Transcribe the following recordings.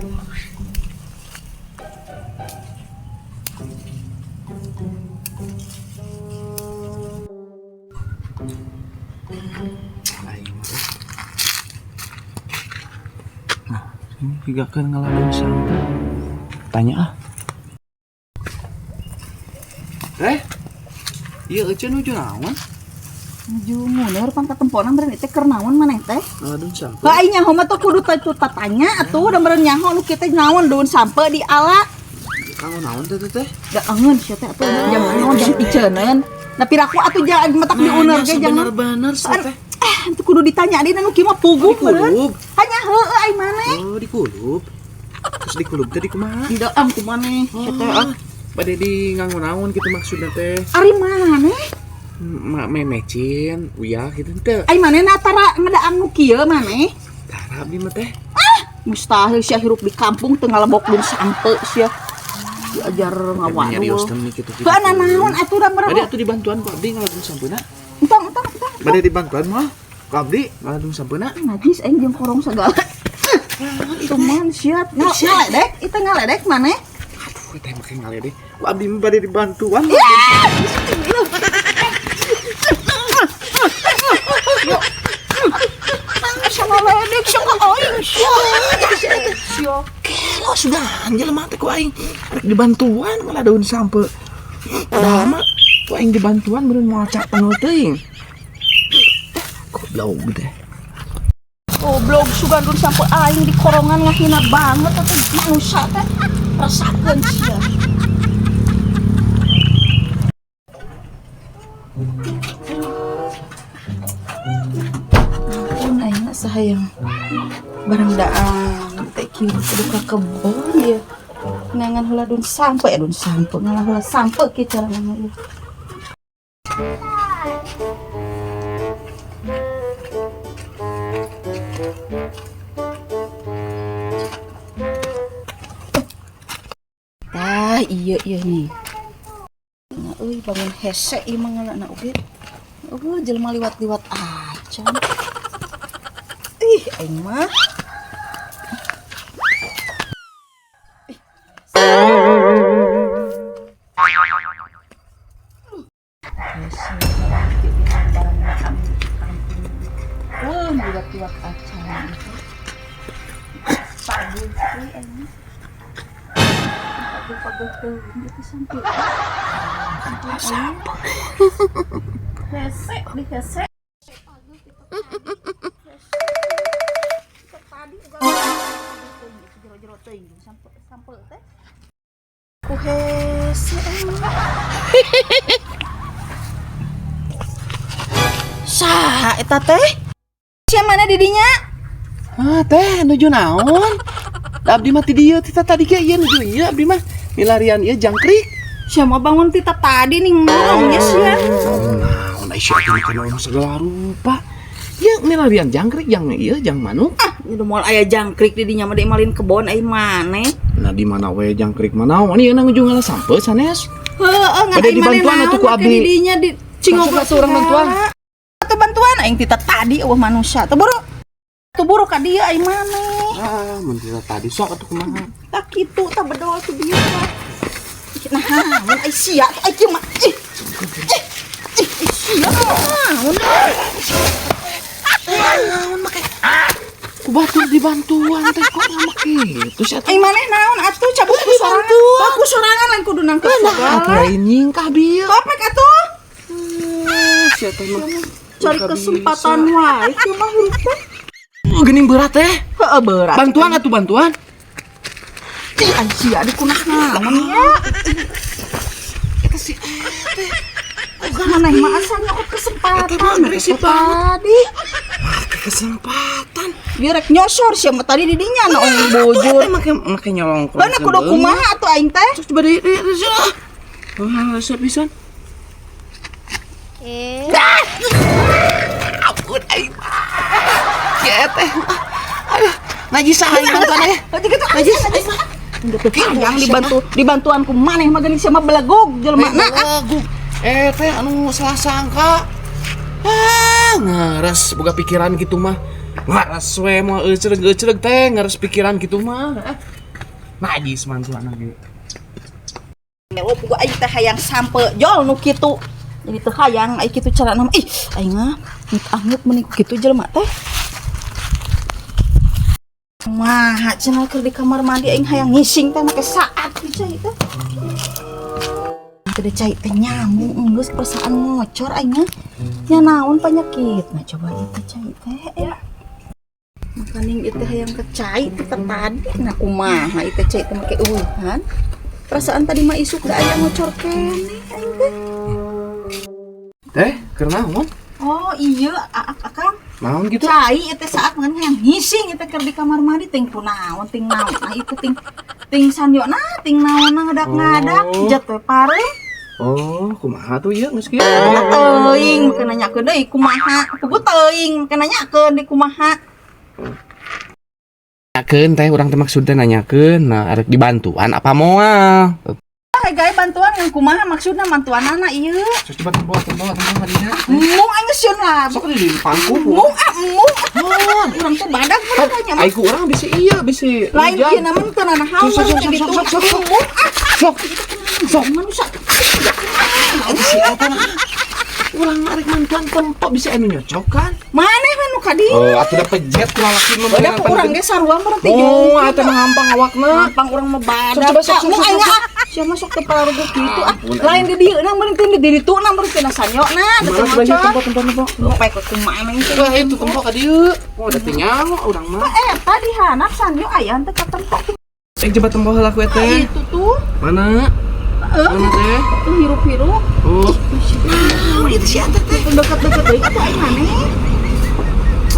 Nah, ini juga kan ngelawan sampai. Tanya ah. Iya aja nuju naon? Nuju mundur pan katemponan beren teh keur naon maneh teh? Ngelawan sampai. Lah ai nyaho mah tuh kudu tanya atuh da beren nyaho nu kitu naon daun sampe di ala. Kamu naon teh teh? Da angeun sia teh atuh jam naon jam piceuneun. Da piraku atuh jangan matak diuner ge jangan. Bener teh. Itu kudu ditanya di nu kieu mah puguk beureun. Hanya heueuh ai maneh. Oh, dikulub. Terus dikulub teh di kumaha? Di daam ku maneh. Sia teh Bade di nganggo-naon gitu maksudnya teh. Ari maneh? Memecin, uyah gitu teh. Ai maneh natara ngadaang nu kieu maneh? Tara abdi mah teh. Mustahil sia hirup di kampung teu ngalebok dun sampe sia. Diajar ngawadul. Nyarios teh kitu. Heuh naon atuh da Bade beureun. atuh dibantuan ku abdi ngalagun sampeuna. Entong. Bade dibantuan mah ku abdi ngalagun sampeuna. Najis aing jeung korong segala. Cuman siat ngaledek, itu ngaledek maneh. Aduh, teh make ngaledek. Ku abdi mah bade dibantuan. Sama ledek sama aing sia. Kelo sudah anjel mah teh ku aing rek dibantuan malah daun sampe. Padahal mah ku aing dibantuan beneun moal cak panul teuing. Goblok teh. Goblok sugan dun sampe aing di korongan ngahina banget atuh manusia teh. Rasakeun sia. Ampun aing sahayang barang daang teh kieu kudu ka kebon ya. Nangan heula dun sampe ngalah heula sampe kieu carana ieu. Iya nih. Nah, bangun hese ieu mah ngalana oge. Jelema liwat-liwat acan. Aing mah. Liwat-liwat acan. Pagi aing. Pagel itu sampai hese di hese tadi jero-jero teuing sampai teh ku hese saha eta teh sia mana didinya Teh nuju naon? Abdi mah ti dieu tita tadi ge ieu nuju ieu abdi mah milarian ieu jangkrik. Sia mah bangun tita tadi ning ngomongnya sia. Naon ai sia teh kana segala rupa. Ieu milarian jangkrik jang ieu jang manuk. Udah moal aya jangkrik di dinya mah deui malin kebon ai maneh. Nah di mana we jangkrik mana? Ieu na nuju ngalah sampe sanes. Heeh, ngan ai malin naon atuh ku abdi. Di dinya di cingok urang bantuan. Atuh bantuan aing tita tadi eueuh manusia. Teu buru ka dieu ai maneh. Mun tita tadi sok atuh kumaha? Tak kitu tah bedol tu dieu mah. Nah, mun ai sia ai kieu mah. Sia naon? Naon make? Ku batur dibantuan teh kok lama kitu sia. Ai maneh naon atuh cabut ku sorangan. Ku sorangan lain kudu nangkep segala. Atuh nyingkah bieu. Topek atuh. Sia teh mah Cari kesempatan wae kieu mah hirup teh. Geuning berat teh. Heeh berat. Bantuan atuh bantuan. Ai sia dikunah naon ya. Eta si teh. Maneh mah asal nyokot kesempatan. Berisik tadi. Kesempatan. Biar rek nyosor sia mah tadi di dinya na ong bojor. Make nyolong. Mana kudu kumaha atuh aing teh? Coba di sana. Siap pisan. Ampun aing. Ya teh. Aduh, najis aing bantuan ya. Najis aing mah. Yang dibantuanku maneh mah geuning sia mah belegog jelema na. Teh anu salah sangka. Ngeres boga pikiran gitu mah. Ngaras we mau euceug teh ngaras pikiran gitu mah. Najis mantuan ge. Oh pugu aing teh hayang sampe jol nu kitu. Jadi teu hayang ai kitu carana mah. Ih, aing mah amit-amit meni kitu jelema teh. Kumaha cenah keur di kamar mandi aing hayang ngising teh make saat dicai teh. Teu cai teh nyamuk geus perasaan ngocor aing mah. Nya naon penyakit? Nah coba ieu teh cai teh ya. Makaning ieu teh hayang kecai teh tadi. Nah kumaha ieu teh cai teh make eueuhan. Perasaan tadi mah isuk da aya ngocor kene aing teh. Teh, keur naon? Oh iya, Akang. Naon gitu? Cai eta saat ngan yang ngising eta keur di kamar mandi ting kunaon ting naon. Nah itu ting sandiona ting naonna ngadak-ngadak jatuh pare. Oh, kumaha tuh ieu geus kieu? Teuing make nanyakeun deui kumaha. Pugu teuing make nanyakeun di kumaha. Nanyakeun teh urang teh maksudna nanyakeun, nah arek dibantuan apa moal? Gaya bantuan yang kumaha maksudna bantuanana ieu. Coba tempo hadina. Mung aing sieun lah. Sok di pangku. Mung. Urang teh badag bener nya. Ai ku urang bisi iya bisi. Lain kieu na mah teu nana hawa gitu. Sok manusia. Bisi apa? Urang arek mantuan tempo bisa anu nyocok kan? Maneh nu ka dieu? Oh, atuh da pejet ku lalaki mah. Ada urang ge sarua mah teh oh, atuh mah hampang awakna. Hampang urang mah badag. Sok aing sia mah sok teu pararuguh kitu ah. Lain di dieu na meureun teh di ditu na meureun teh sanyona da teu ngocok. Poe ku kumaha teh. Wah, itu tempo ka dieu. Oh, da teh nyaho urang mah. Eta di handap sanyo aya teh ka tempo. Coba tempo heula ku teh. Itu tuh. Mana? Mana teh? Tuh hirup-hirup. Oh. Itu si anta teh deket-deket deui atuh aing maneh.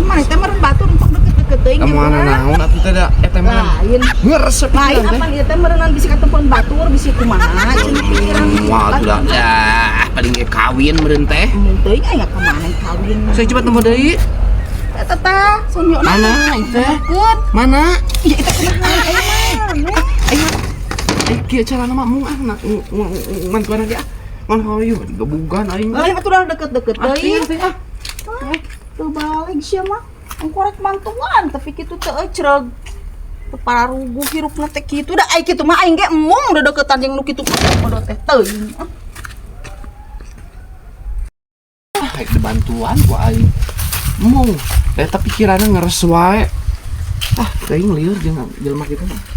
Maneh teh meureun batur untuk deket-deket deui. Kamu naon atuh teh da eta mah. Lain. Ngeresep Lain apa ieu teh meureun bisi ka tempat batur bisi kumaha cenah pikiran. Wah, udah paling ge kawin meureun teh. Mun teuing aya ka maneh kawin. Saya coba tempo deui. Eta tah sonyo Mana teh? Mana? Iya eta kumaha aing mah. Kieu carana mah mung mantuan ge ah. Ngan hayu digebugan aing. Lain atuh udah deket-deket deui. Ah. Teu balik sia mah. Angkorek mantuan tapi kitu teu ecreg. Teu pararuguh hirupna teh kitu da ai kitu mah aing ge emung udah deketan jeung nu kitu podo teh teuing. Kayak dibantuan ku aing. Mung, eta pikiranna ngeres wae. Ah, teuing lieur jeung jelema kitu mah.